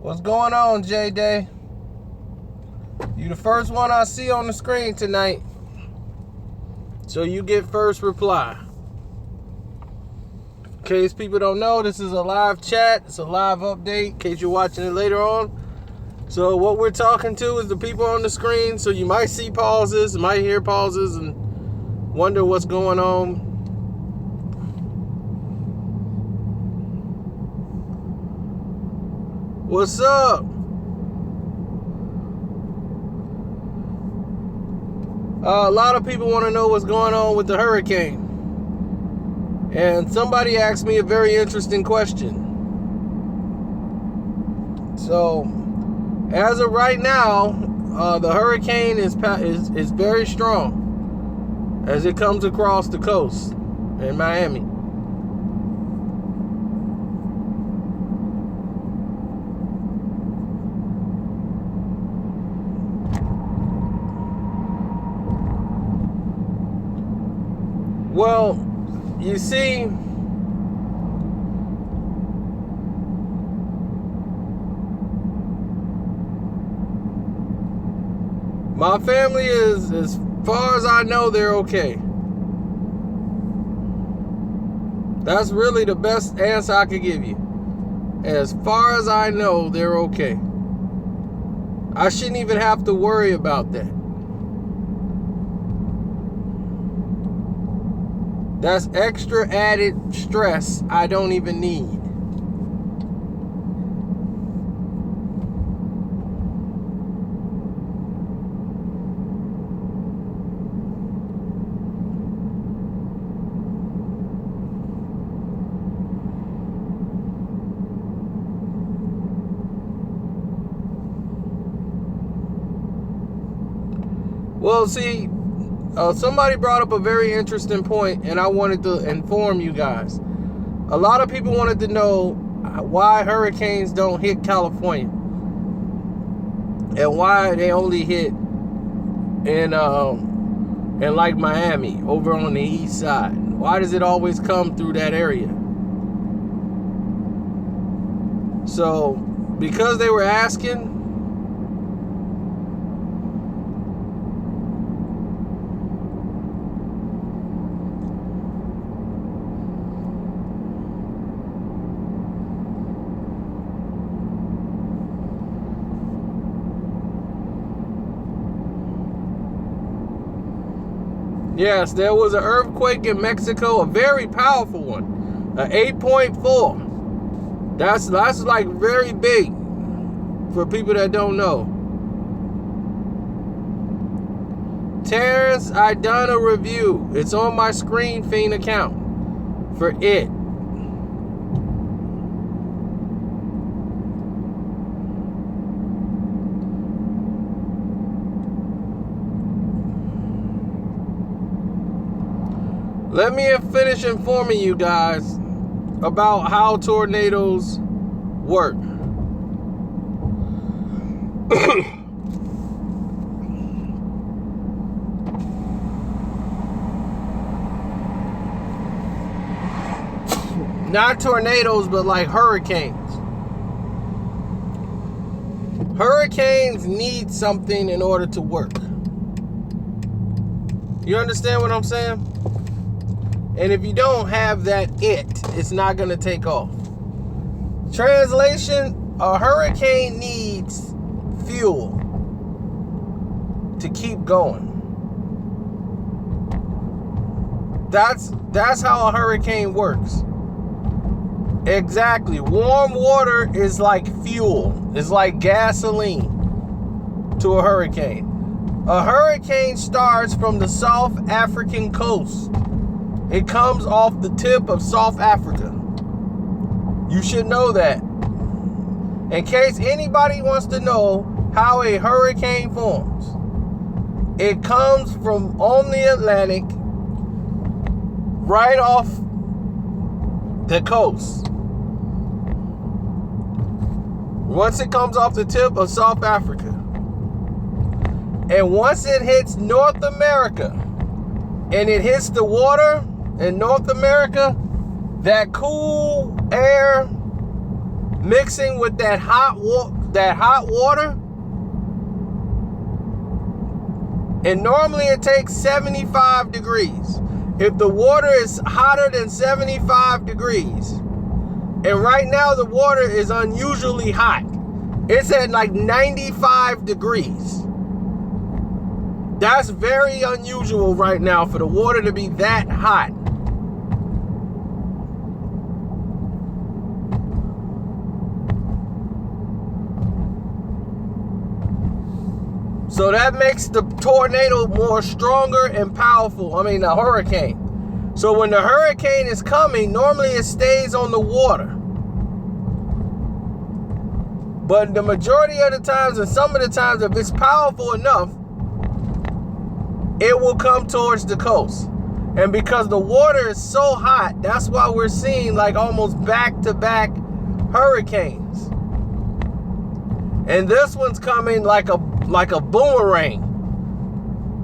What's going on, J-Day? You the first one I see on the screen tonight. So you get first reply. In case people don't know, this is a live chat. It's a live update in case you're watching it later on. So what we're talking to is the people on the screen. So you might see pauses, might hear pauses, and wonder what's going on. What's up? A lot of people want to know what's going on with the hurricane. And somebody asked me a very interesting question. So, as of right now, the hurricane is very strong as it comes across the coast in Miami. Well, you see, my family is, as far as I know, they're okay. That's really the best answer I could give you. As far as I know, they're okay. I shouldn't even have to worry about that. That's extra added stress I don't even need. Well, see, somebody brought up a very interesting point, and I wanted to inform you guys. A lot of people wanted to know why hurricanes don't hit California and why they only hit in like Miami over on the east side. Why does it always come through that area? So, because they were asking, yes, there was an earthquake in Mexico, a very powerful one, an 8.4. That's like very big for people that don't know. Terrence, I done a review. It's on my Screen Fiend account for it. Let me finish informing you guys about how tornadoes work. Not tornadoes, but like hurricanes. Hurricanes need something in order to work. You understand what I'm saying? And if you don't have that it's not going to take off. Translation, a hurricane needs fuel to keep going. That's how a hurricane works. Exactly. Warm water is like fuel. It's like gasoline to a hurricane. A hurricane starts from the South African coast. It comes off the tip of South Africa. You should know that. In case anybody wants to know how a hurricane forms, it comes from on the Atlantic, right off the coast. Once it comes off the tip of South Africa, and once it hits North America, and it hits the water in North America, that cool air mixing with that hot water. And normally it takes 75 degrees. If the water is hotter than 75 degrees, and right now the water is unusually hot. It's at like 95 degrees. That's very unusual right now for the water to be that hot. So that makes the tornado more stronger and powerful. I mean, the hurricane. So when the hurricane is coming, normally it stays on the water. But the majority of the times, and some of the times, if it's powerful enough, it will come towards the coast. And because the water is so hot, that's why we're seeing like almost back-to-back hurricanes. And this one's coming like a boomerang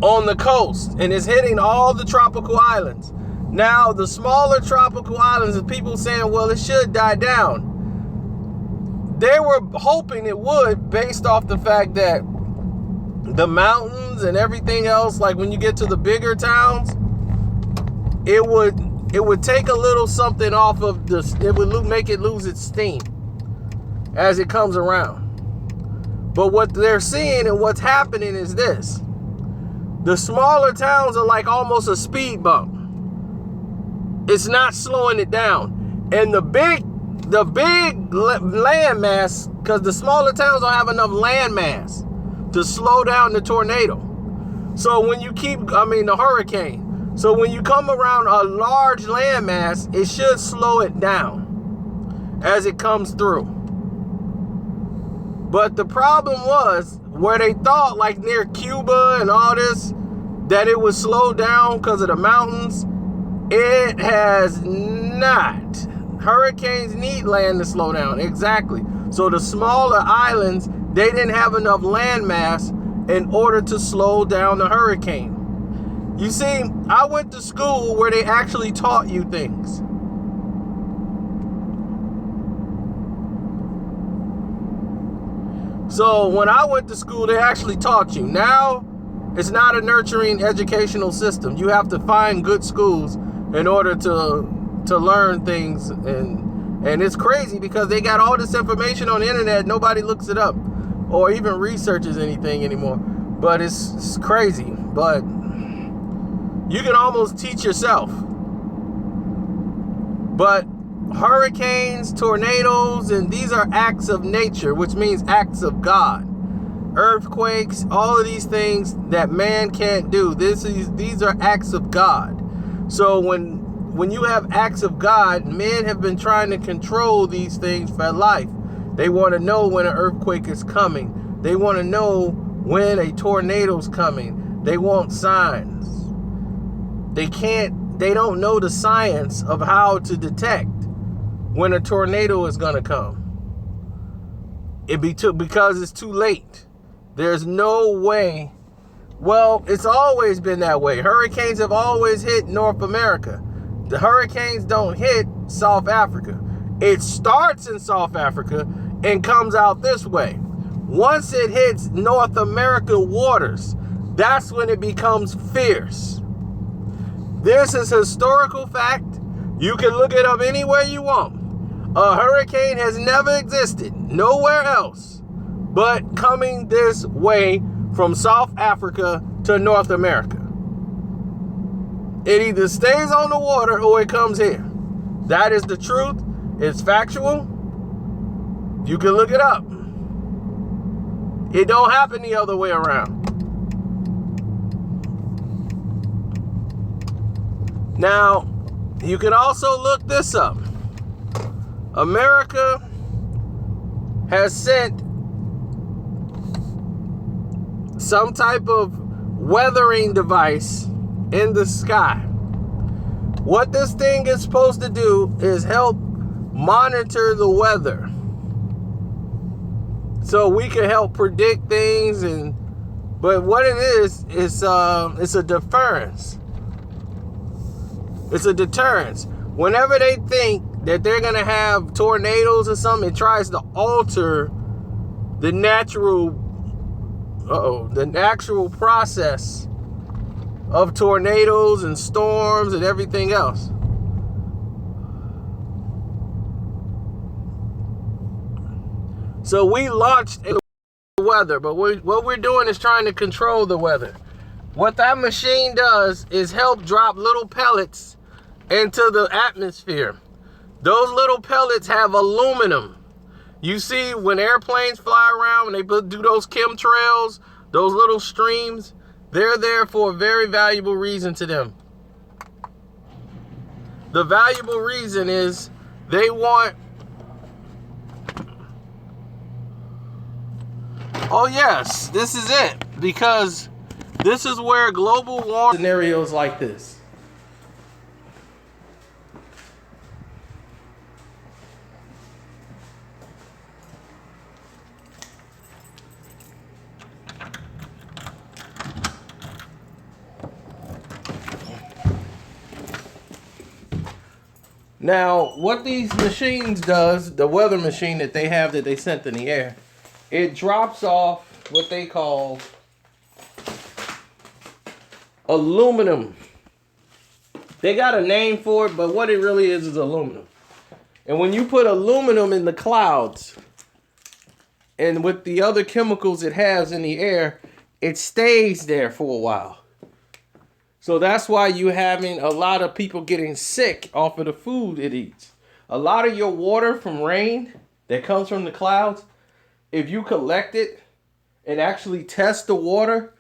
on the coast, and it's hitting all the tropical islands. Now, the smaller tropical islands, and people saying, well, it should die down. They were hoping it would, based off the fact that the mountains and everything else, like when you get to the bigger towns, it would take a little something off of this. It would make it lose its steam as it comes around. But what they're seeing and what's happening is this. The smaller towns are like almost a speed bump. It's not slowing it down. And the big land mass, because the smaller towns don't have enough land mass to slow down the tornado. So when you the hurricane. So when you come around a large land mass, it should slow it down as it comes through. But the problem was where they thought, like near Cuba and all this, that it would slow down because of the mountains. It has not. Hurricanes need land to slow down. Exactly. So the smaller islands, they didn't have enough land mass in order to slow down the hurricane. You see, I went to school where they actually taught you things. So when I went to school, they actually taught you. Now, it's not a nurturing educational system. You have to find good schools in order to learn things. And it's crazy because they got all this information on the internet. Nobody looks it up or even researches anything anymore. But it's crazy. But you can almost teach yourself. But hurricanes, tornadoes, and these are acts of nature, which means acts of God. Earthquakes, all of these things that man can't do. These are acts of God. So when you have acts of God, men have been trying to control these things for life. They want to know when an earthquake is coming. They want to know when a tornado's coming. They want signs. They don't know the science of how to detect when a tornado is going to come. Because it's too late. There's no way. Well, it's always been that way. Hurricanes have always hit North America. The hurricanes don't hit South Africa. It starts in South Africa and comes out this way. Once it hits North American waters, that's when it becomes fierce. This is historical fact. You can look it up anywhere you want. A hurricane has never existed nowhere else but coming this way from South Africa to North America. It either stays on the water or it comes here. That is the truth. It's factual. You can look it up. It don't happen the other way around. Now, you can also look this up. America has sent some type of weathering device in the sky. What this thing is supposed to do is help monitor the weather, so we can help predict things. But what it is it's a deterrence. It's a deterrence. Whenever they think that they're gonna have tornadoes or something, it tries to alter the natural process of tornadoes and storms and everything else. So we launched the weather, but what we're doing is trying to control the weather. What that machine does is help drop little pellets into the atmosphere. Those little pellets have aluminum. You see, when airplanes fly around, when they do those chemtrails, those little streams, they're there for a very valuable reason to them. The valuable reason is they want... Oh yes, this is it. Because this is where global warming scenarios like this. Now, what these machines does, the weather machine that they have that they sent in the air, it drops off what they call aluminum. They got a name for it, but what it really is aluminum. And when you put aluminum in the clouds, and with the other chemicals it has in the air, it stays there for a while. So that's why you're having a lot of people getting sick off of the food it eats. A lot of your water from rain that comes from the clouds, if you collect it and actually test the water,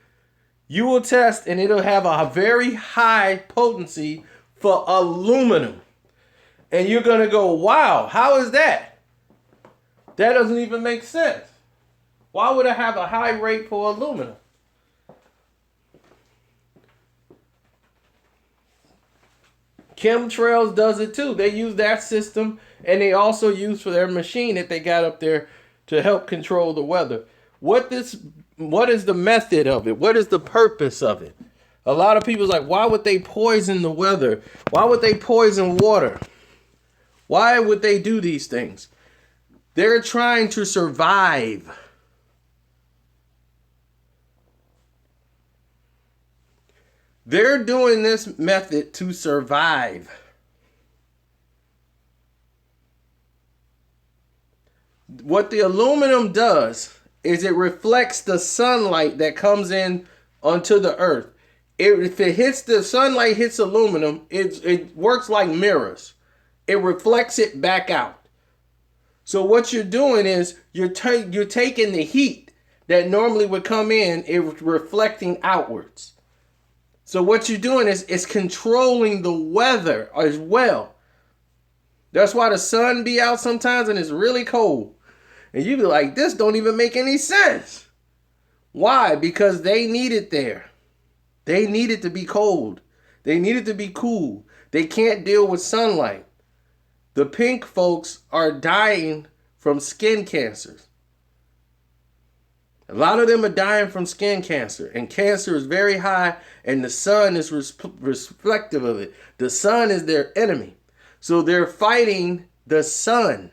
you will test and it'll have a very high potency for aluminum. And you're going to go, wow, how is that? That doesn't even make sense. Why would I have a high rate for aluminum? Chemtrails does it too. They use that system, and they also use for their machine that they got up there to help control the weather. What is the method of it? What is the purpose of it? A lot of people's like, why would they poison the weather? Why would they poison water? Why would they do these things? They're trying to survive. They're doing this method to survive. What the aluminum does is it reflects the sunlight that comes in onto the earth. If it hits the sunlight, hits aluminum, it works like mirrors. It reflects it back out. So what you're doing is you're taking the heat that normally would come in, it's reflecting outwards. So what you're doing is it's controlling the weather as well. That's why the sun be out sometimes and it's really cold. And you be like, this don't even make any sense. Why? Because they need it there. They need it to be cold. They need it to be cool. They can't deal with sunlight. The pink folks are dying from skin cancers. A lot of them are dying from skin cancer, and cancer is very high, and the sun is reflective of it. The sun is their enemy. So they're fighting the sun.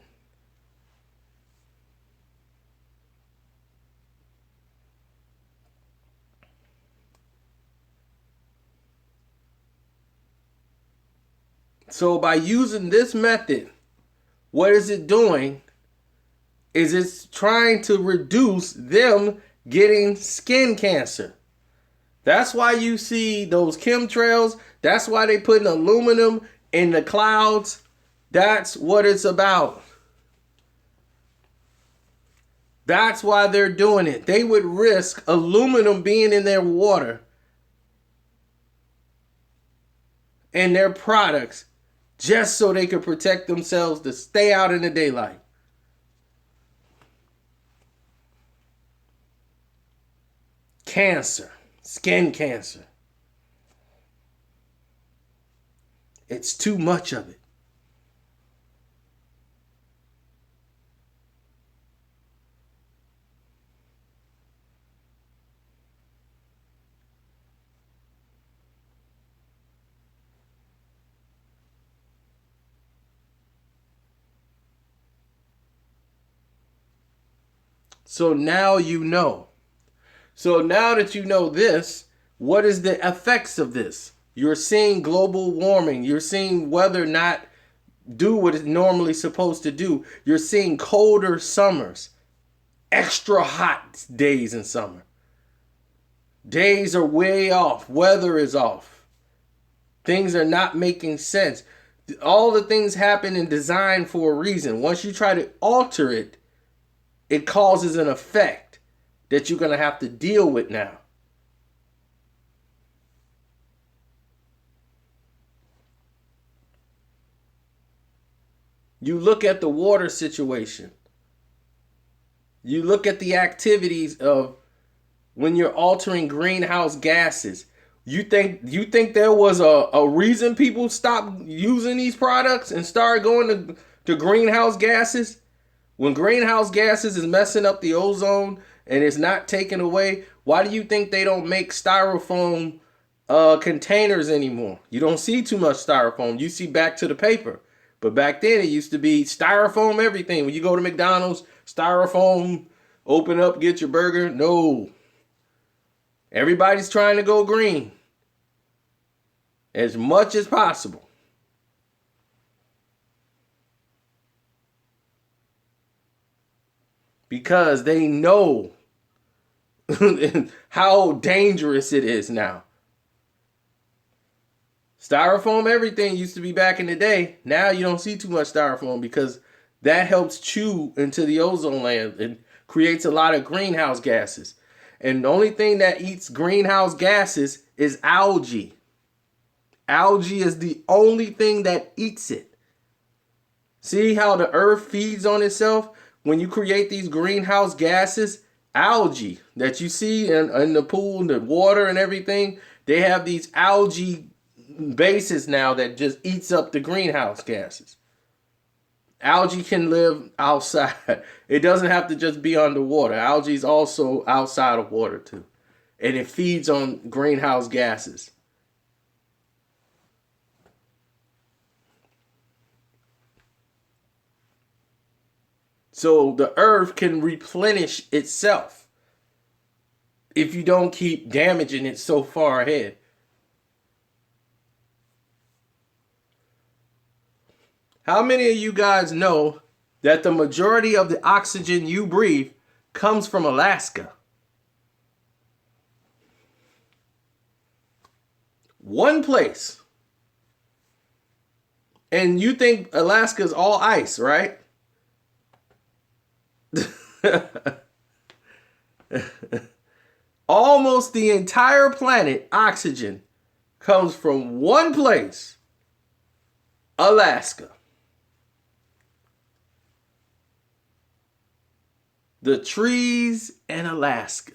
So by using this method, what is it doing? Is it's trying to reduce them getting skin cancer. That's why you see those chemtrails. That's why they put aluminum in the clouds. That's what it's about. That's why they're doing it. They would risk aluminum being in their water and their products just so they could protect themselves to stay out in the daylight. Cancer, skin cancer. It's too much of it. So now you know. So now that you know this, what is the effects of this? You're seeing global warming. You're seeing weather not do what it's normally supposed to do. You're seeing colder summers, extra hot days in summer. Days are way off. Weather is off. Things are not making sense. All the things happen and designed for a reason. Once you try to alter it, it causes an effect that you're going to have to deal with now. You look at the water situation. You look at the activities of when you're altering greenhouse gases. You think there was a reason people stopped using these products and started going to greenhouse gases? When greenhouse gases is messing up the ozone and it's not taken away, why do you think they don't make styrofoam containers anymore? You don't see too much styrofoam. You see back to the paper. But back then it used to be styrofoam everything. When you go to McDonald's, styrofoam, open up, get your burger. No. Everybody's trying to go green as much as possible. Because they know how dangerous it is now. Styrofoam everything used to be back in the day. Now you don't see too much styrofoam because that helps chew into the ozone layer and creates a lot of greenhouse gases. And the only thing that eats greenhouse gases is algae. Algae is the only thing that eats it. See how the earth feeds on itself? When you create these greenhouse gases, algae that you see in the pool, the water and everything, they have these algae bases now that just eats up the greenhouse gases. Algae can live outside. It doesn't have to just be underwater. Algae is also outside of water too. And it feeds on greenhouse gases. So the earth can replenish itself if you don't keep damaging it so far ahead. How many of you guys know that the majority of the oxygen you breathe comes from Alaska? One place. And you think Alaska's all ice, right? Almost the entire planet, oxygen, comes from one place, Alaska. The trees in Alaska.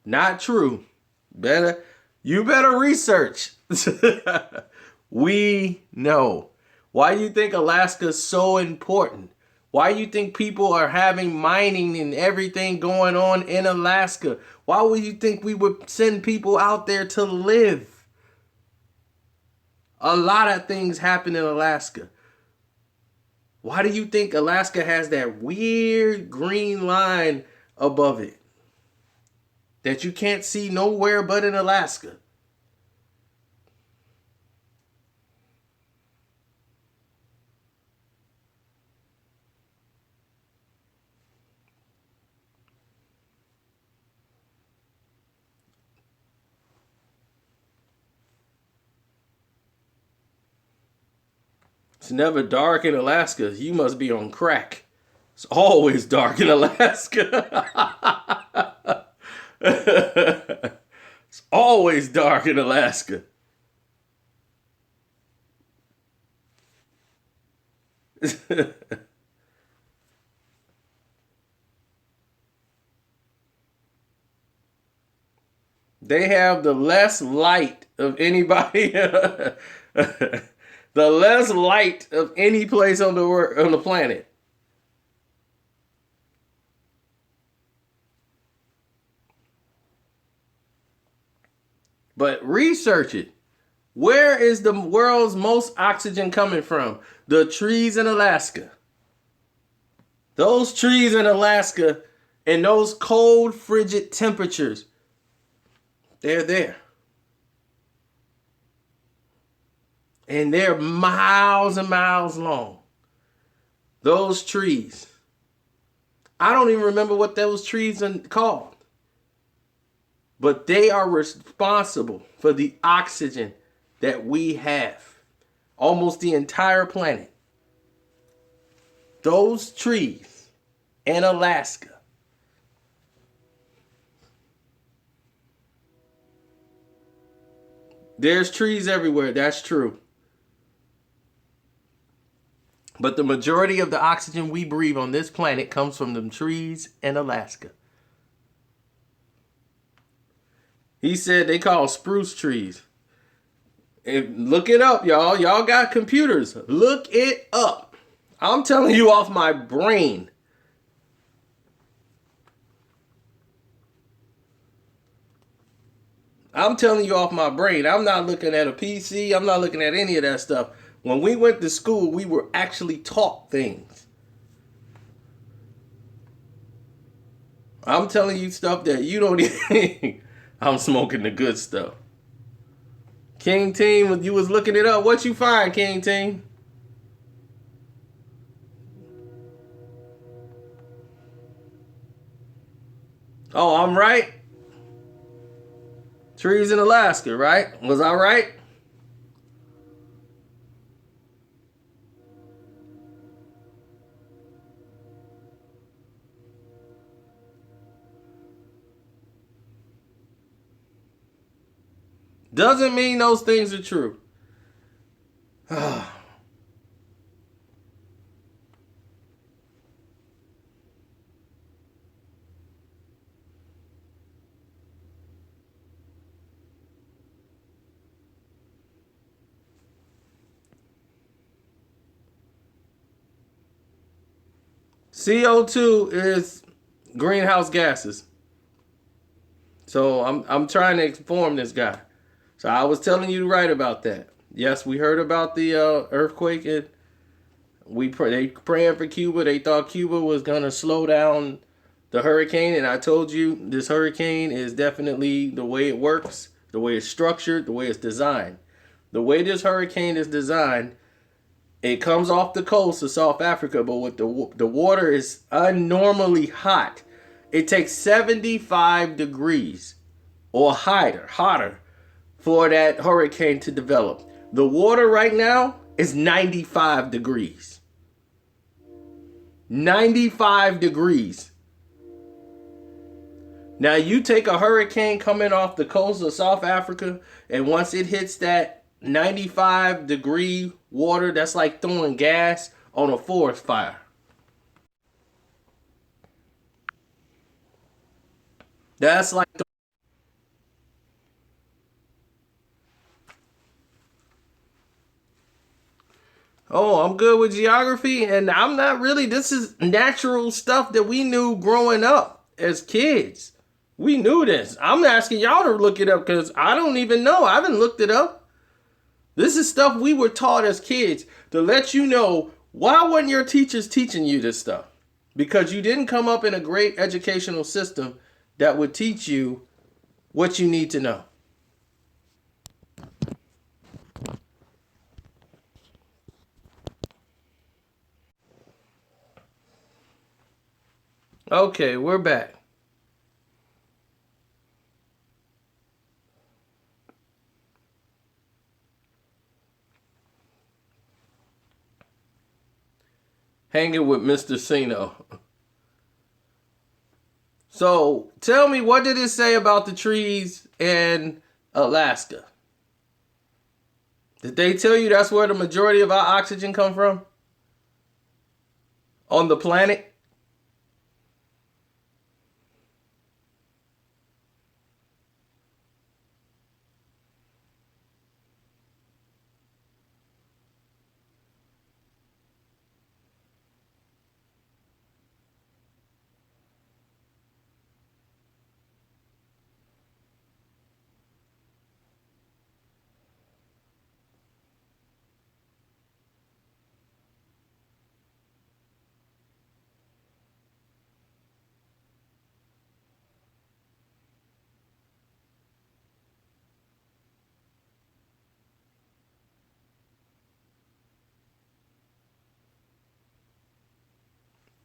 Not true. You better research. We know. Why do you think Alaska is so important? Why do you think people are having mining and everything going on in Alaska? Why would you think we would send people out there to live? A lot of things happen in Alaska. Why do you think Alaska has that weird green line above it that you can't see nowhere but in Alaska? It's never dark in Alaska. You must be on crack. It's always dark in Alaska. It's always dark in Alaska. They have the less light of anybody. The less light of any place on the planet. But research it. Where is the world's most oxygen coming from? The trees in Alaska. Those trees in Alaska and those cold, frigid temperatures, they're there. And they're miles and miles long. Those trees. I don't even remember what those trees are called. But they are responsible for the oxygen that we have. Almost the entire planet. Those trees in Alaska. There's trees everywhere, that's true. But the majority of the oxygen we breathe on this planet comes from them trees in Alaska. He said they call spruce trees. And look it up, y'all. Y'all got computers. Look it up. I'm telling you off my brain. I'm telling you off my brain. I'm not looking at a PC. I'm not looking at any of that stuff. When we went to school, we were actually taught things. I'm telling you stuff that you don't even... I'm smoking the good stuff. King Team, you was looking it up. What you find, King Team? Oh, I'm right. Trees in Alaska, right? Was I right? Doesn't mean those things are true. CO2 is greenhouse gases. So I'm trying to inform this guy. So I was telling you right about that. Yes, we heard about the earthquake, and they praying for Cuba. They thought Cuba was gonna slow down the hurricane, and I told you this hurricane is definitely the way it works, the way it's structured, the way it's designed. The way this hurricane is designed, it comes off the coast of South Africa, but with the water is unnormally hot. It takes 75 degrees or hotter for that hurricane to develop. The water right now is 95 degrees. 95 degrees. Now you take a hurricane coming off the coast of South Africa, and once it hits that 95 degree water, that's like throwing gas on a forest fire. That's like oh, I'm good with geography, and I'm not really. This is natural stuff that we knew growing up as kids. We knew this. I'm asking y'all to look it up because I don't even know. I haven't looked it up. This is stuff we were taught as kids to let you know. Why weren't your teachers teaching you this stuff? Because you didn't come up in a great educational system that would teach you what you need to know. Okay, we're back. Hanging with Mr. Sino. So tell me, what did it say about the trees in Alaska? Did they tell you that's where the majority of our oxygen come from? On the planet?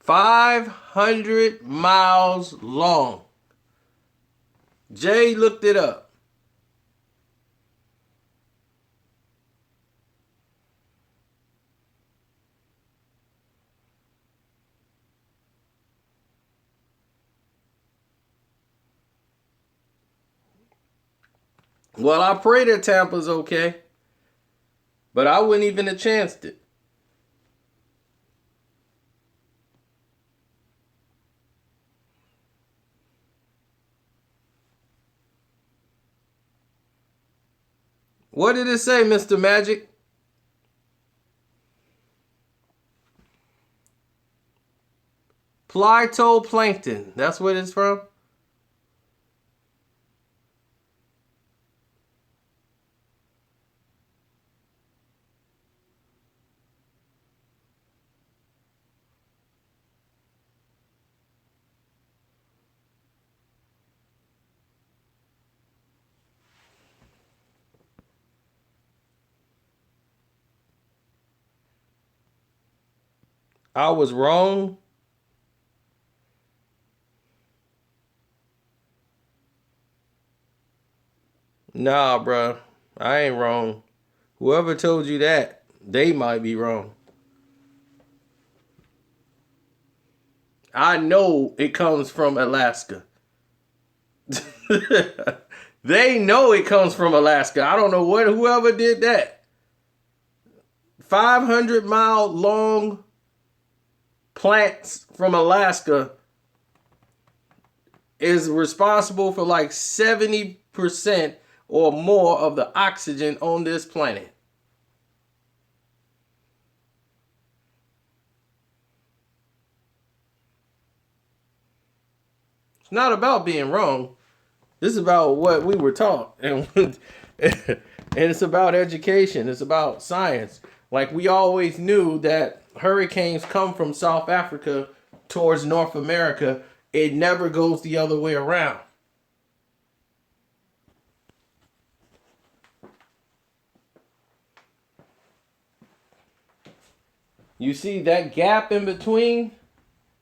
500 miles long. Jay looked it up. Well, I pray that Tampa's okay, but I wouldn't even have chanced it. What did it say, Mr. Magic? Phytoplankton. That's what it's from? I was wrong. Nah, bruh. I ain't wrong. Whoever told you that, they might be wrong. I know it comes from Alaska. They know it comes from Alaska. I don't know whoever did that. 500-mile long plants from Alaska is responsible for like 70% or more of the oxygen on this planet. It's not about being wrong. This is about what we were taught. And it's about education. It's about science. Like, we always knew that hurricanes come from South Africa towards North America. It never goes the other way around. You see that gap in between,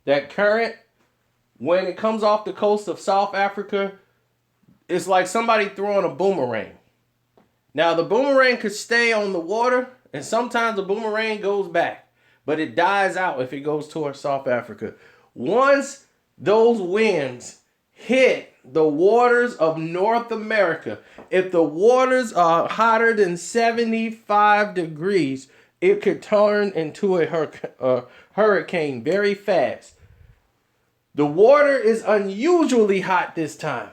that current, when it comes off the coast of South Africa, it's like somebody throwing a boomerang. Now, the boomerang could stay on the water, and sometimes the boomerang goes back, but it dies out if it goes towards South Africa. Once those winds hit the waters of North America, if the waters are hotter than 75 degrees, it could turn into a hurricane very fast. The water is unusually hot this time.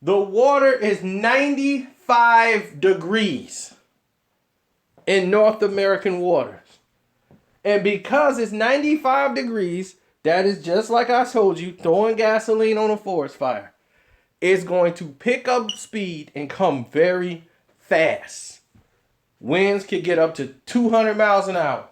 The water is 95 degrees in North American waters. And because it's 95 degrees, that is just like I told you, throwing gasoline on a forest fire. It's going to pick up speed and come very fast. Winds could get up to 200 miles an hour.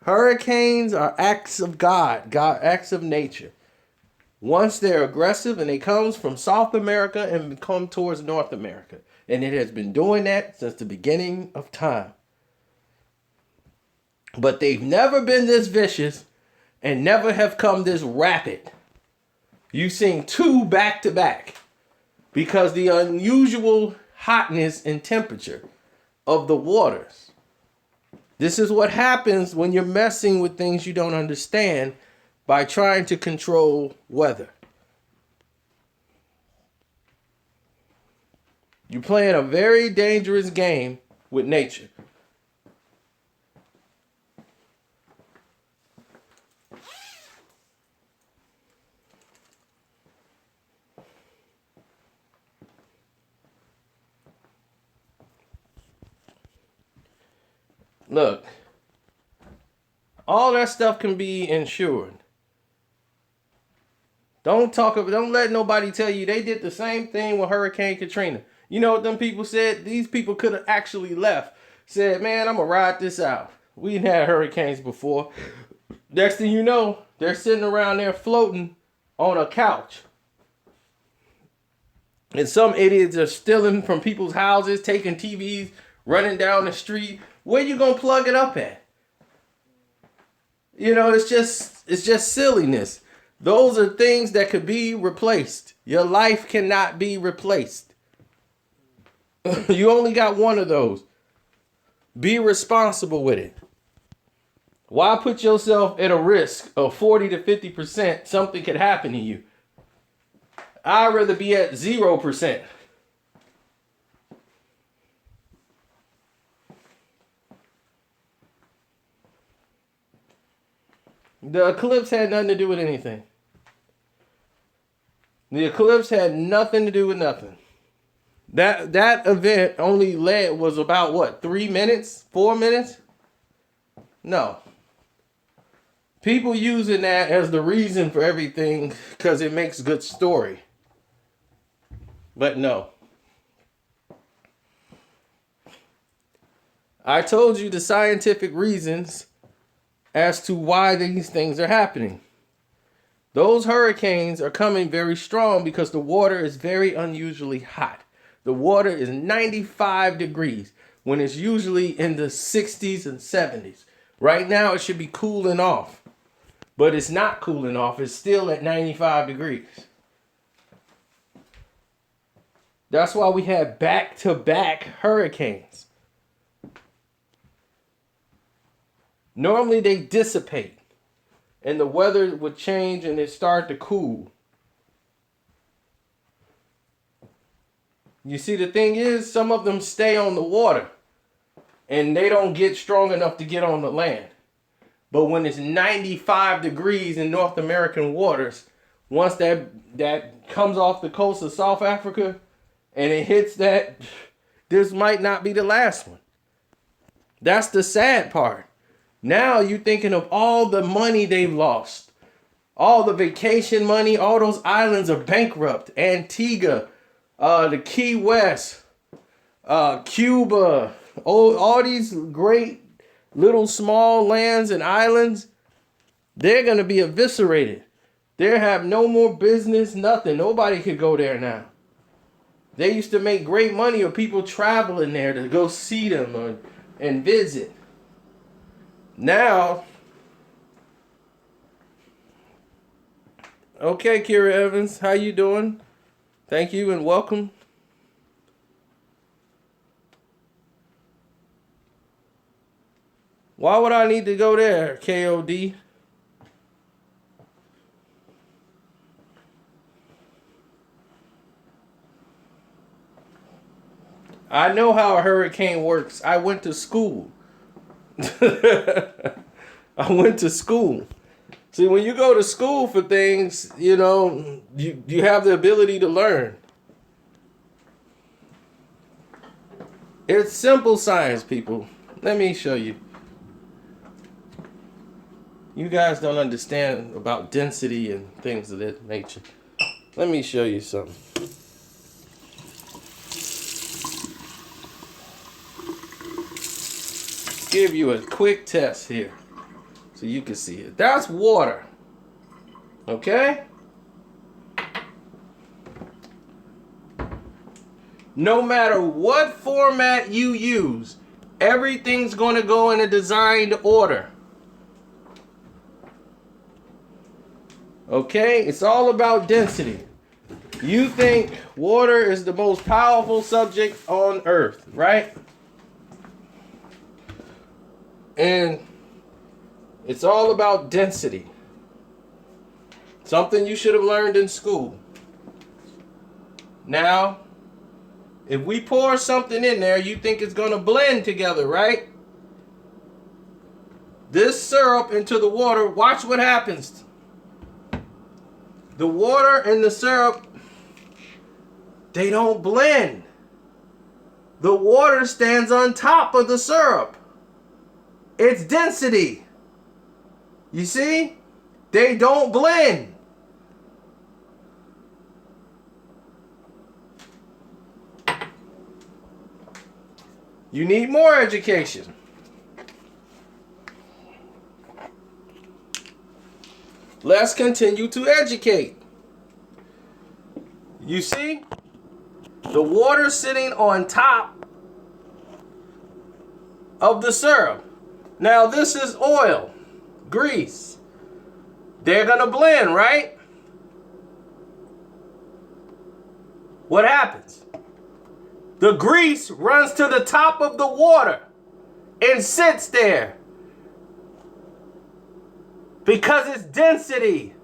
Hurricanes are acts of God, acts of nature. Once they're aggressive and they comes from South America and come towards North America. And it has been doing that since the beginning of time. But they've never been this vicious and never have come this rapid. You've seen two back to back because the unusual hotness and temperature of the waters. This is what happens when you're messing with things you don't understand by trying to control weather. You're playing a very dangerous game with nature. Look, all that stuff can be insured. Don't let nobody tell you they did the same thing with Hurricane Katrina. You know what them people said? These people could have actually left. Said, man, I'm going to ride this out. We didn't have hurricanes before. Next thing you know, they're sitting around there floating on a couch. And some idiots are stealing from people's houses, taking TVs, running down the street. Where you gonna plug it up at? You know, it's just silliness. Those are things that could be replaced. Your life cannot be replaced. You only got one of those. Be responsible with it. Why put yourself at a risk of 40 to 50% something could happen to you? I'd rather be at 0%. The eclipse had nothing to do with anything. The eclipse had nothing to do with nothing. That event only was about what, 3 minutes, 4 minutes? No. People using that as the reason for everything because it makes a good story. But no. I told you the scientific reasons as to why these things are happening. Those hurricanes are coming very strong because the water is very unusually hot. The water is 95 degrees when it's usually in the 60s and 70s. Right now it should be cooling off, but it's not cooling off. It's still at 95 degrees. That's why we have back-to-back hurricanes. Normally they dissipate and the weather would change and it start to cool. You see, the thing is, some of them stay on the water and they don't get strong enough to get on the land. But when it's 95 degrees in North American waters, once that comes off the coast of South Africa and it hits that, this might not be the last one. That's the sad part. Now you're thinking of all the money they've lost. All the vacation money, all those islands are bankrupt. Antigua, the Key West, Cuba, all these great little small lands and islands, they're going to be eviscerated. They have no more business, nothing. Nobody could go there now. They used to make great money of people traveling there to go see them and visit. Now, okay, Kira Evans, how you doing? Thank you and welcome. Why would I need to go there, KOD? I know how a hurricane works. I went to school. I went to school. See, when you go to school for things, you know, you have the ability to learn. It's simple science, people. Let me show you. You guys don't understand about density and things of that nature. Let me show you something. Give you a quick test here so you can see it. That's water. Okay? No matter what format you use, everything's going to go in a designed order. Okay? It's all about density. You think water is the most powerful subject on earth, right? And it's all about density. Something you should have learned in school. Now, if we pour something in there, you think it's going to blend together, right? This syrup into the water, watch what happens. The water and the syrup, they don't blend. The water stands on top of the syrup. It's density. You see? They don't blend. You need more education. Let's continue to educate. You see? The water sitting on top of the syrup. Now this is oil, grease. They're gonna blend, right? What happens? The grease runs to the top of the water and sits there because it's density.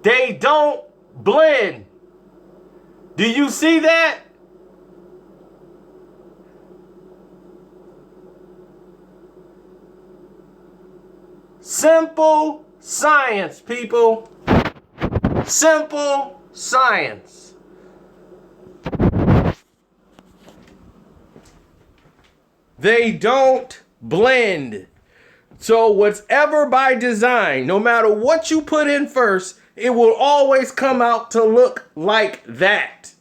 They don't blend. Do you see that? Simple science, people. Simple science. They don't blend. So whatever by design, no matter what you put in first, it will always come out to look like that.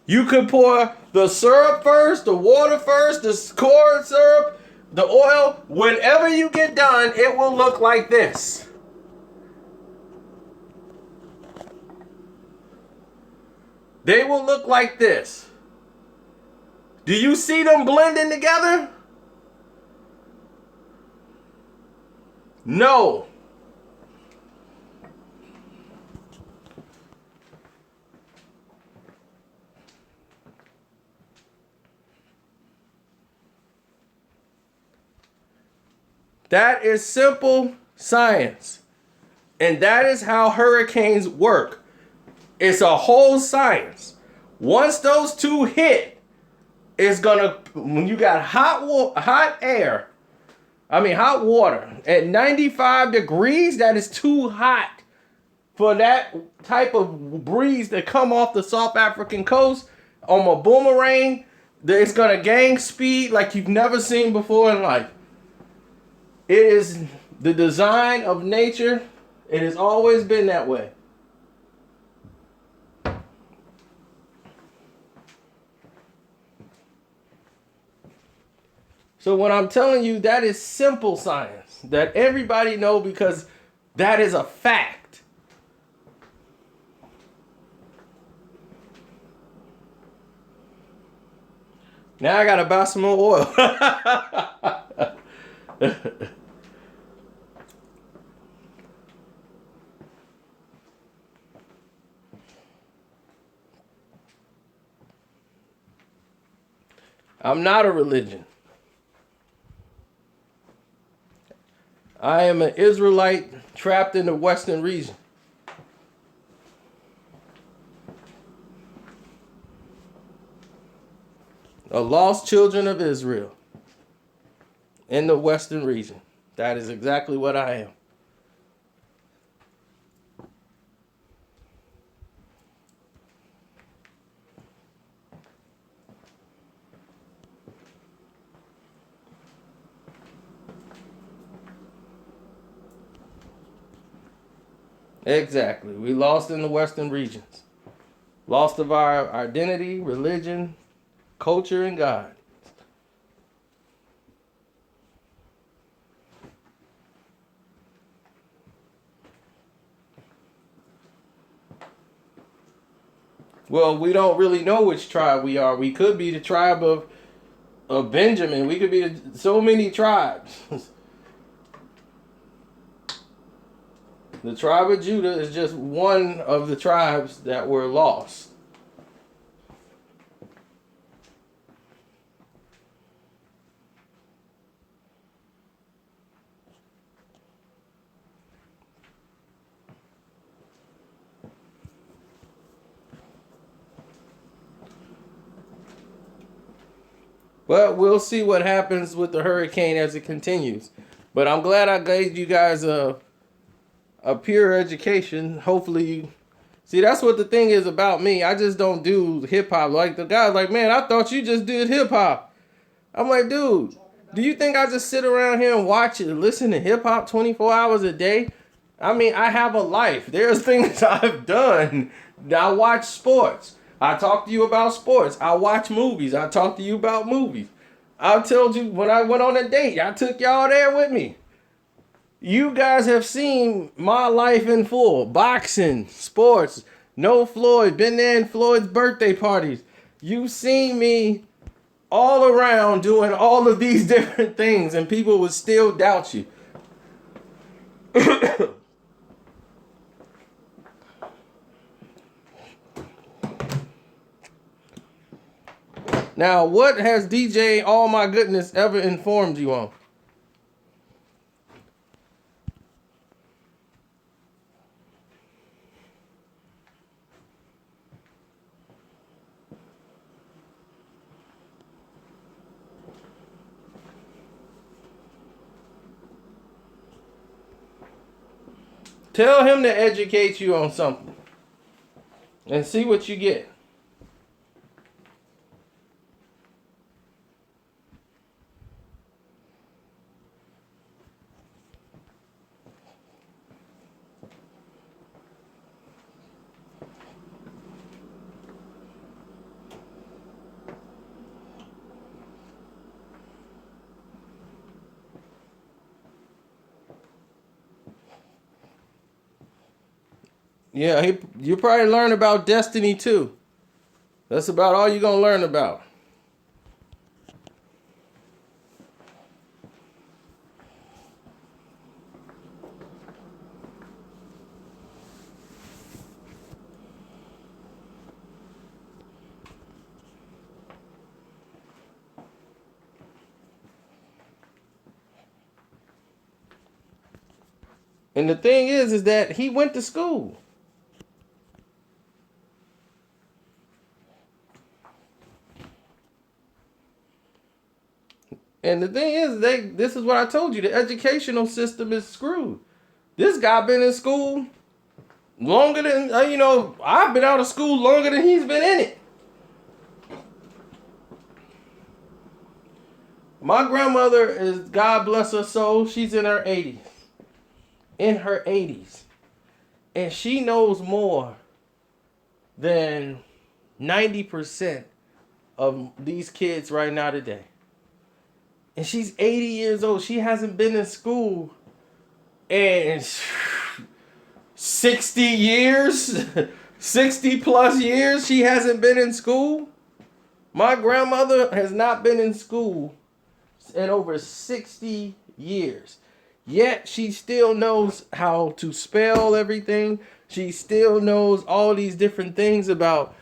You could pour the syrup first, the water first, the corn syrup, the oil. Whenever you get done, it will look like this. They will look like this. Do you see them blending together? No. That is simple science. And that is how hurricanes work. It's a whole science. Once those two hit, it's gonna, when you got hot water at 95 degrees, that is too hot for that type of breeze to come off the South African coast on a boomerang. It's gonna gain speed like you've never seen before in life. It is the design of nature. It has always been that way. So what I'm telling you, that is simple science that everybody know because that is a fact. Now I gotta buy some more oil. I'm not a religion. I am an Israelite trapped in the western region. A lost children of Israel in the western region. That is exactly what I am. Exactly. We lost in the western regions. Lost of our identity, religion, culture, and God. Well, we don't really know which tribe we are. We could be the tribe of Benjamin. We could be so many tribes. The tribe of Judah is just one of the tribes that were lost. But we'll see what happens with the hurricane as it continues. But I'm glad I gave you guys a pure education. Hopefully, see, that's what the thing is about me. I just don't do hip hop. Like the guy's like, man, I thought you just did hip hop. I'm like, dude, do you think I just sit around here and watch it, listen to hip hop 24 hours a day? I mean, I have a life. There's things I've done. I watch sports. I talk to you about sports. I watch movies. I talk to you about movies. I told you when I went on a date, I took y'all there with me. You guys have seen my life in full. Boxing, sports, No Floyd. Been there in Floyd's birthday parties. You've seen me all around doing all of these different things, and people would still doubt you. Now, what has DJ All My Goodness ever informed you on? Tell him to educate you on something and see what you get. Yeah, you probably learn about destiny too. That's about all you're going to learn about. And the thing is that he went to school. And the thing is, this is what I told you, the educational system is screwed. This guy been in school longer than, I've been out of school longer than he's been in it. My grandmother is, God bless her soul, she's in her 80s. In her 80s. And she knows more than 90% of these kids right now today. And she's 80 years old. She hasn't been in school in 60 years. 60 plus years she hasn't been in school. My grandmother has not been in school in over 60 years. Yet she still knows how to spell everything. She still knows all these different things about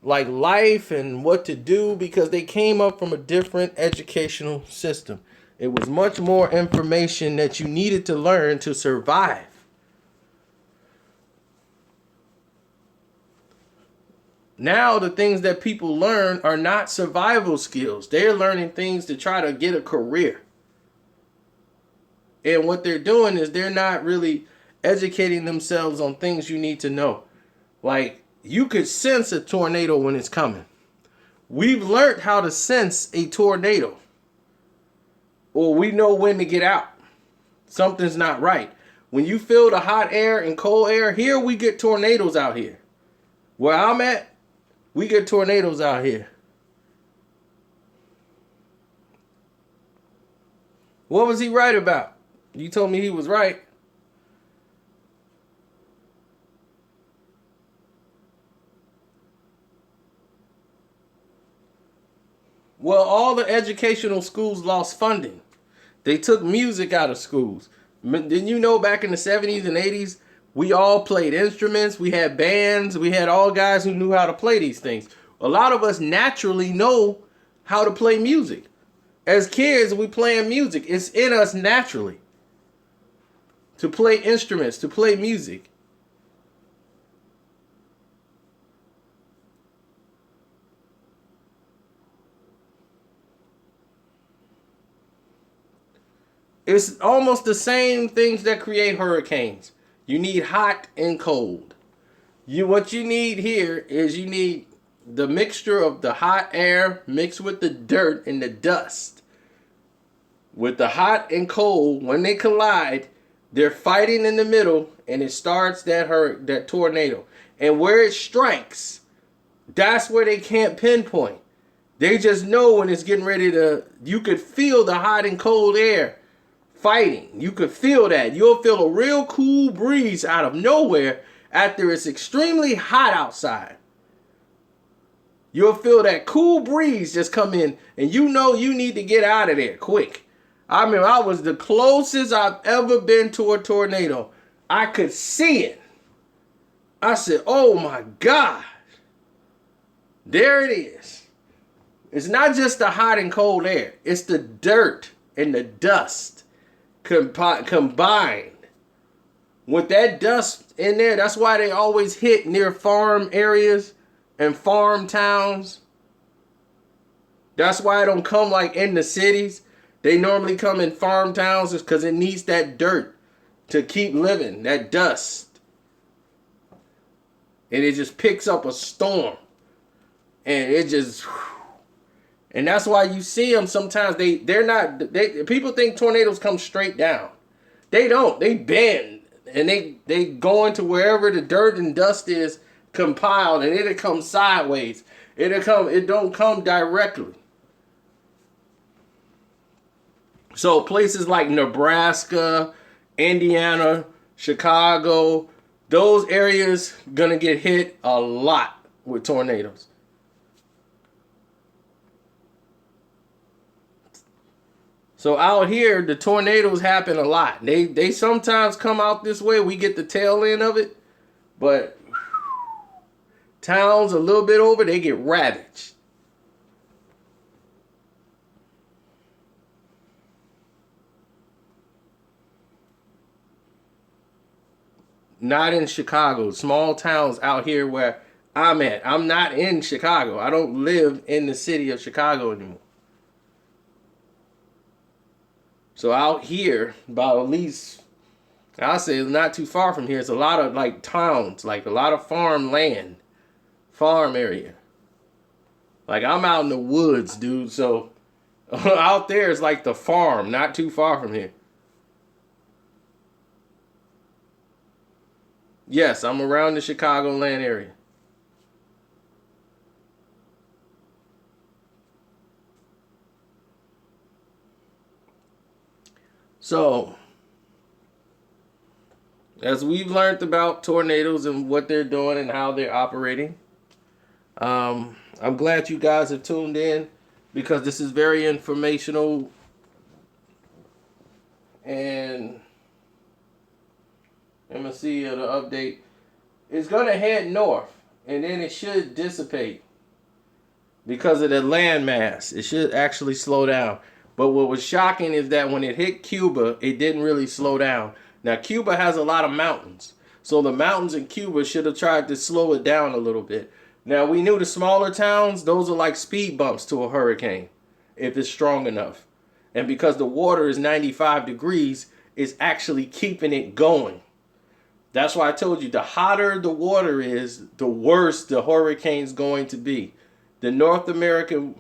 like life and what to do because they came up from a different educational system. It was much more information that you needed to learn to survive. Now the things that people learn are not survival skills. They're learning things to try to get a career. And what they're doing is they're not really educating themselves on things you need to know. Like, you could sense a tornado when it's coming. We've learned how to sense a tornado. Or we know when to get out. Something's not right. When you feel the hot air and cold air, here we get tornadoes out here. Where I'm at, we get tornadoes out here. What was he right about? You told me he was right. Well, all the educational schools lost funding. They took music out of schools. Didn't you know back in the 70s and 80s, we all played instruments, we had bands, we had all guys who knew how to play these things. A lot of us naturally know how to play music. As kids, we playing music. It's in us naturally to play instruments, to play music. It's almost the same things that create hurricanes. You need hot and cold. What you need here is you need the mixture of the hot air mixed with the dirt and the dust. With the hot and cold, when they collide, they're fighting in the middle, and it starts that tornado. And where it strikes, that's where they can't pinpoint. They just know when it's getting ready to. You could feel the hot and cold air fighting. You could feel that. You'll feel a real cool breeze out of nowhere after it's extremely hot outside, you'll feel that cool breeze just come in, and you know you need to get out of there quick. I mean, I was the closest I've ever been to a tornado. I could see it. I said, oh my God. There it is. It's not just the hot and cold air. It's the dirt and the dust combined. With that dust in there, that's why they always hit near farm areas and farm towns. That's why it don't come like in the cities. They normally come in farm towns because it needs that dirt to keep living, that dust. And it just picks up a storm. And it just... And that's why you see them sometimes. People think tornadoes come straight down. They don't. They bend. And they go into wherever the dirt and dust is compiled, and it'll come sideways. It don't come directly. So places like Nebraska, Indiana, Chicago, those areas gonna get hit a lot with tornadoes. So out here, the tornadoes happen a lot. They sometimes come out this way. We get the tail end of it. But towns a little bit over, they get ravaged. Not in Chicago. Small towns out here where I'm at. I'm not in Chicago. I don't live in the city of Chicago anymore. So out here, about at least, I'll say not too far from here, it's a lot of like towns, like a lot of farm area. Like I'm out in the woods, dude. So out there is like the farm, not too far from here. Yes, I'm around the Chicagoland area. So, as we've learned about tornadoes and what they're doing and how they're operating, I'm glad you guys have tuned in because this is very informational. And let me see the update. It's going to head north, and then it should dissipate because of the landmass. It should actually slow down. But what was shocking is that when it hit Cuba, it didn't really slow down. Now, Cuba has a lot of mountains. So the mountains in Cuba should have tried to slow it down a little bit. Now, we knew the smaller towns, those are like speed bumps to a hurricane, if it's strong enough. And because the water is 95 degrees, it's actually keeping it going. That's why I told you, the hotter the water is, the worse the hurricane's going to be. The North American...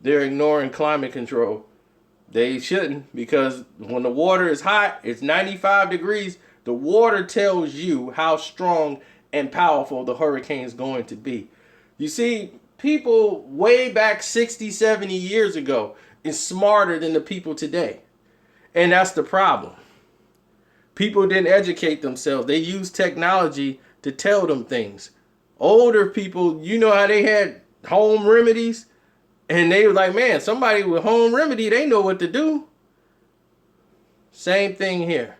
They're ignoring climate control. They shouldn't, because when the water is hot, it's 95 degrees. The water tells you how strong and powerful the hurricane is going to be. You see, people way back 60, 70 years ago is smarter than the people today. And that's the problem. People didn't educate themselves. They used technology to tell them things. Older people, you know how they had home remedies? And they were like, man, somebody with home remedy, they know what to do. Same thing here.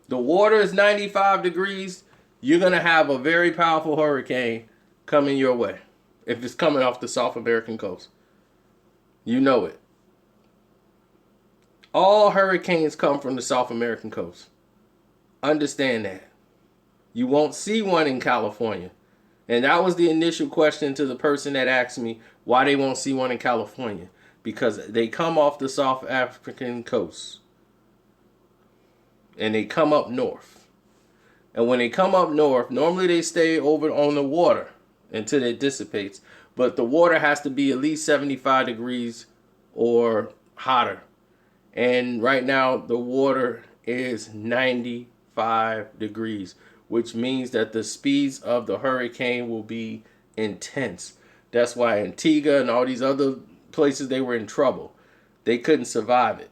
The water is 95 degrees. You're going to have a very powerful hurricane coming your way if it's coming off the South American coast. You know it. All hurricanes come from the South American coast. Understand that. You won't see one in California. And that was the initial question to the person that asked me why they won't see one in California. Because they come off the South African coast. And they come up north. And when they come up north, normally they stay over on the water until it dissipates. But the water has to be at least 75 degrees or hotter. And right now, the water is 95 degrees, which means that the speeds of the hurricane will be intense. That's why Antigua and all these other places, they were in trouble. They couldn't survive it.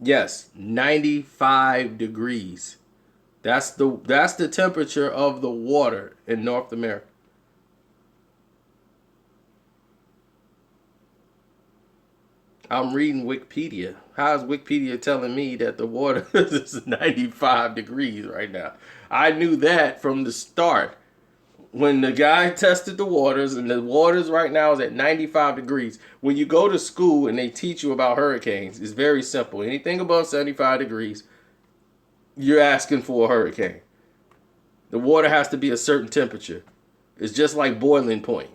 Yes, 95 degrees. That's the temperature of the water in North America. I'm reading Wikipedia. How is Wikipedia telling me that the water is 95 degrees right now? I knew that from the start. When the guy tested the waters, and the waters right now is at 95 degrees. When you go to school and they teach you about hurricanes, it's very simple. Anything above 75 degrees, you're asking for a hurricane. The water has to be a certain temperature. It's just like boiling point.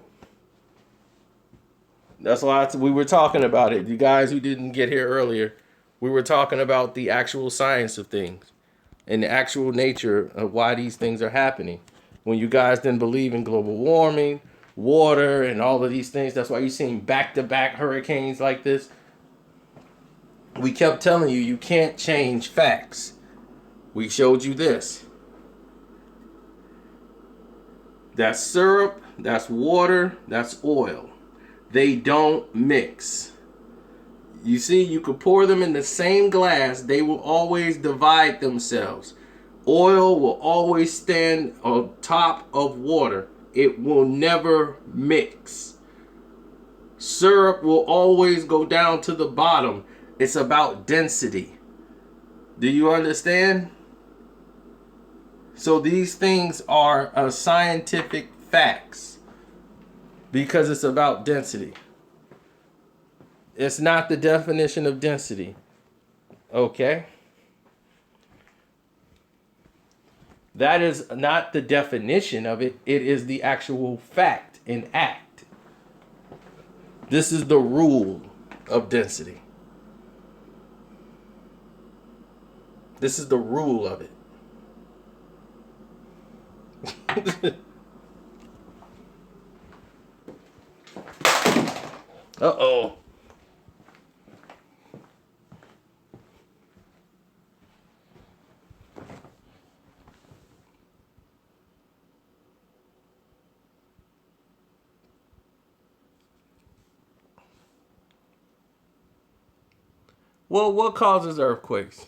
That's why we were talking about it. You guys who didn't get here earlier, we were talking about the actual science of things and the actual nature of why these things are happening. When you guys didn't believe in global warming, water, and all of these things, that's why you're seeing back-to-back hurricanes like this. We kept telling you, you can't change facts. We showed you this. That's syrup, that's water, that's oil. They don't mix. You see, you could pour them in the same glass, they will always divide themselves. Oil will always stand on top of water. It will never mix. Syrup will always go down to the bottom. It's about density. Do you understand? So these things are scientific facts because it's about density. It's not the definition of density. Okay? That is not the definition of it. It is the actual fact and act. This is the rule of density. This is the rule of it. Uh-oh. Well, what causes earthquakes?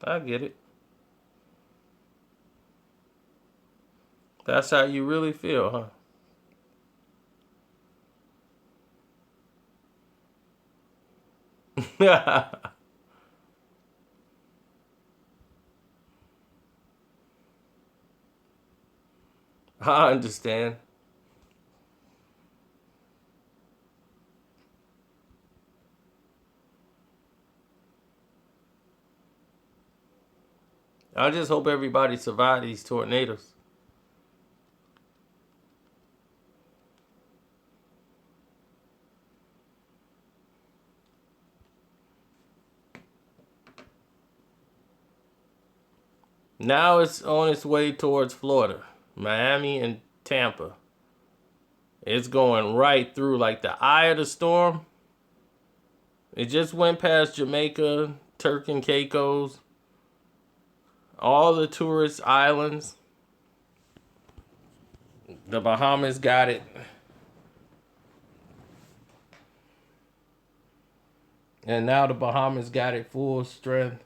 I get it. That's how you really feel, huh? I understand. I just hope everybody survives these tornadoes. Now it's on its way towards Florida, Miami, and Tampa. It's going right through like the eye of the storm. It just went past Jamaica, Turk and Caicos, all the tourist islands. The Bahamas got it. And now the Bahamas got it full strength.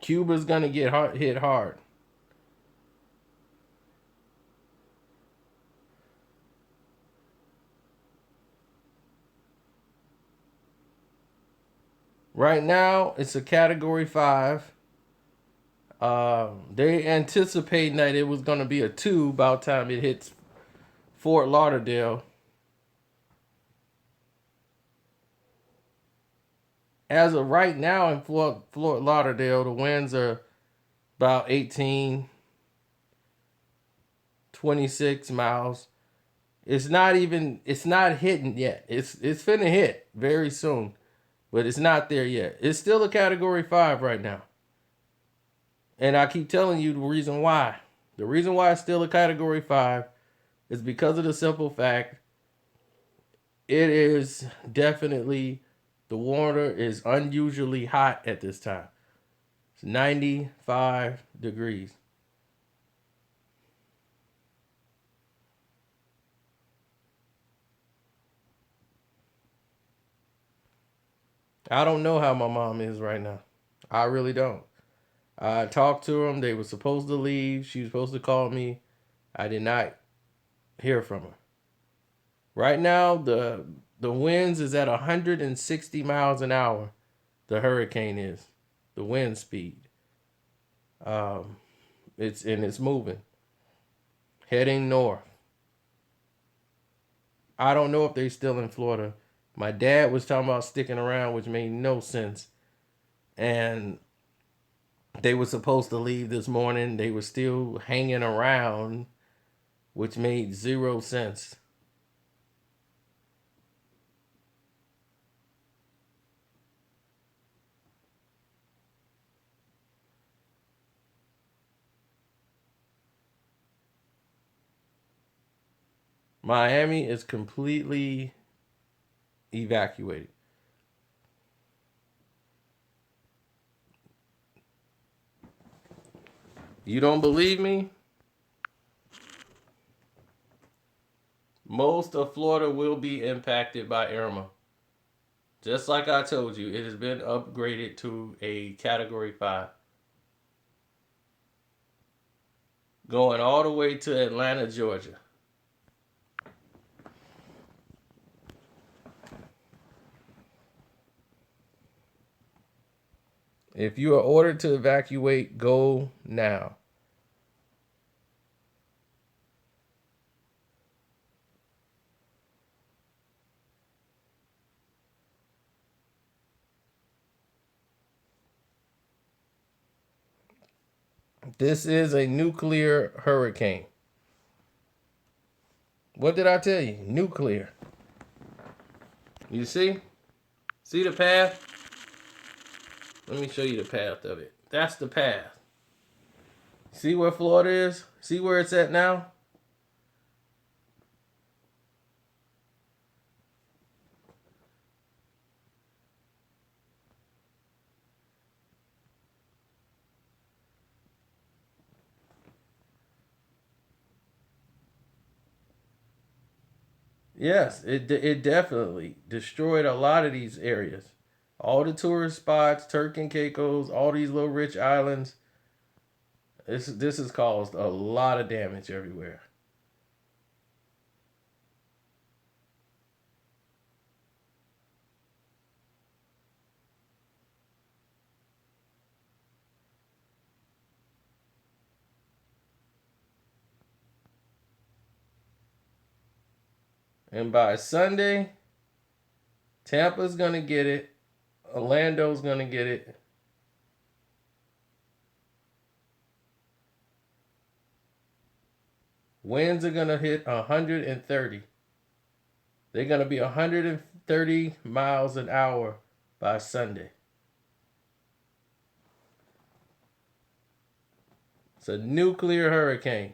Cuba's gonna get hit hard. Right now, it's a Category 5. They anticipating that it was gonna be a 2 by the time it hits Fort Lauderdale. As of right now in Fort Lauderdale, the winds are about 18, 26 miles. It's not hitting yet. It's finna hit very soon, but it's not there yet. It's still a Category 5 right now. And I keep telling you the reason why. The reason why it's still a Category 5 is because of the simple fact it is definitely, the water is unusually hot at this time. It's 95 degrees. I don't know how my mom is right now. I really don't. I talked to them. They were supposed to leave. She was supposed to call me. I did not hear from her. Right now, the winds is at 160 miles an hour. The hurricane is the wind speed. Um, it's moving, heading north. I don't know if they're still in Florida. My dad was talking about sticking around, which made no sense. And they were supposed to leave this morning. They were still hanging around, which made zero sense. Miami is completely evacuated. You don't believe me? Most of Florida will be impacted by Irma. Just like I told you, it has been upgraded to a Category 5. Going all the way to Atlanta, Georgia. If you are ordered to evacuate, go now. This is a nuclear hurricane. What did I tell you? Nuclear. You see? See the path? Let me show you the path of it. That's the path. See where Florida is? See where it's at now? Yes, it definitely destroyed a lot of these areas. All the tourist spots, Turk and Caicos, all these little rich islands. This has caused a lot of damage everywhere. And by Sunday, Tampa's gonna get it. Orlando's gonna get it. Winds are gonna hit 130. They're gonna be 130 miles an hour by Sunday. It's a nuclear hurricane.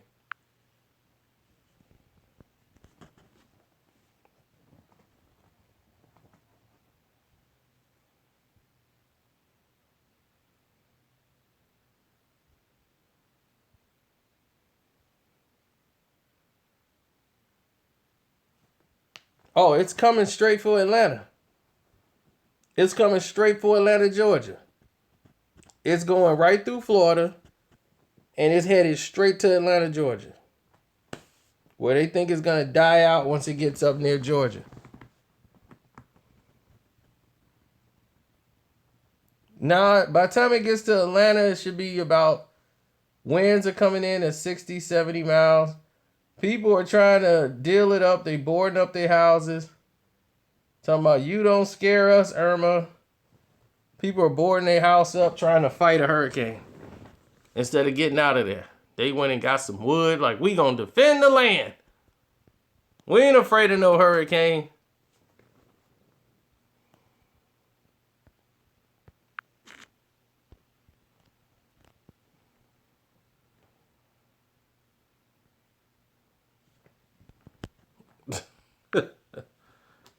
Oh, it's coming straight for Atlanta. It's coming straight for Atlanta, Georgia. It's going right through Florida, and it's headed straight to Atlanta, Georgia, where they think it's going to die out once it gets up near Georgia. Now, by the time it gets to Atlanta, it should be about, winds are coming in at 60, 70 miles. People are trying to deal it up. They boarding up their houses. Talking about, you don't scare us, Irma. People are boarding their house up trying to fight a hurricane instead of getting out of there. They went and got some wood, like, we gonna defend the land. We ain't afraid of no hurricane.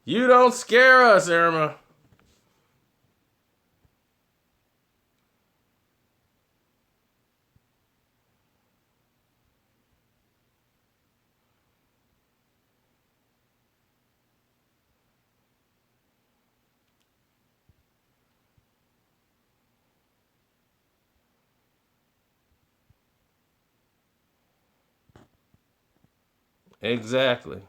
You don't scare us, Irma. Exactly.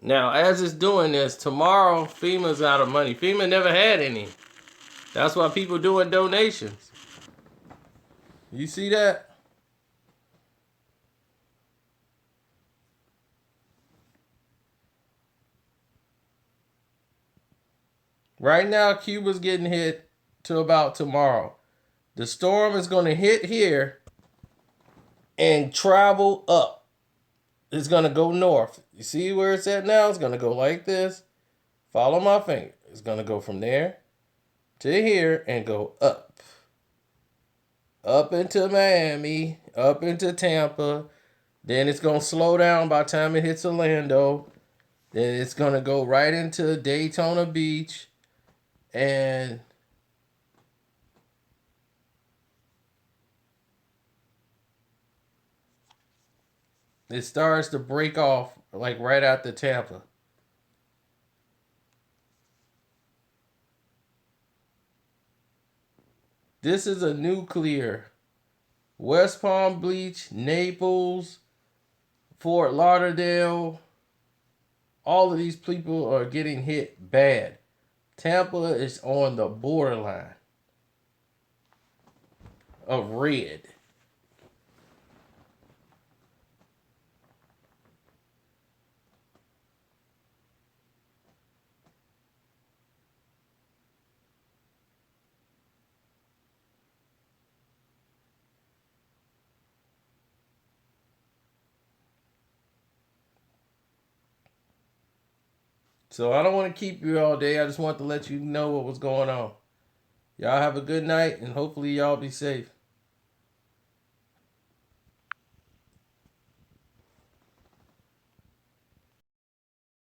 Now, as it's doing this, tomorrow FEMA's out of money. FEMA never had any. That's why people doing donations. You see that? Right now, Cuba's getting hit to about tomorrow. The storm is going to hit here and travel up. It's going to go north. You see where it's at now? It's going to go like this. Follow my finger. It's going to go from there to here and go up. Up into Miami, up into Tampa. Then it's going to slow down by the time it hits Orlando. Then it's going to go right into Daytona Beach. And it starts to break off like right after Tampa. This is a nuclear. West Palm Beach, Naples, Fort Lauderdale. All of these people are getting hit bad. Tampa is on the borderline of red. So I don't want to keep you all day. I just want to let you know what was going on. Y'all have a good night, and hopefully y'all be safe.